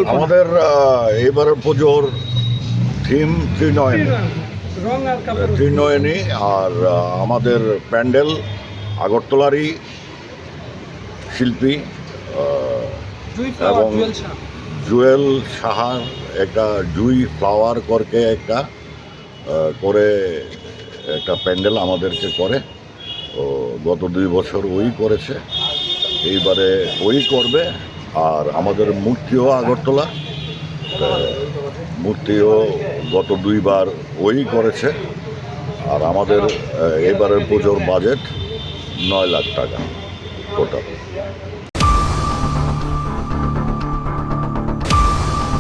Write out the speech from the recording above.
পরিকল্পনা? আমাদের এবারের পুজোর থিম ত্রিনয়নী, আর আমাদের প্যান্ডেল আগরতলারই শিল্পী এবং জুয়েল সাহার একটা জুই ফ্লাওয়ার করকে একটা করে একটা প্যান্ডেল আমাদেরকে করে। ও গত 2 বছর ওই করেছে, এইবারে ওই করবে। আর আমাদের মূর্তিও আগরতলা, মূর্তিও গত 2 বার ওই করেছে। আর আমাদের এবারের পুজোর বাজেট 9 লাখ টাকা টোটাল।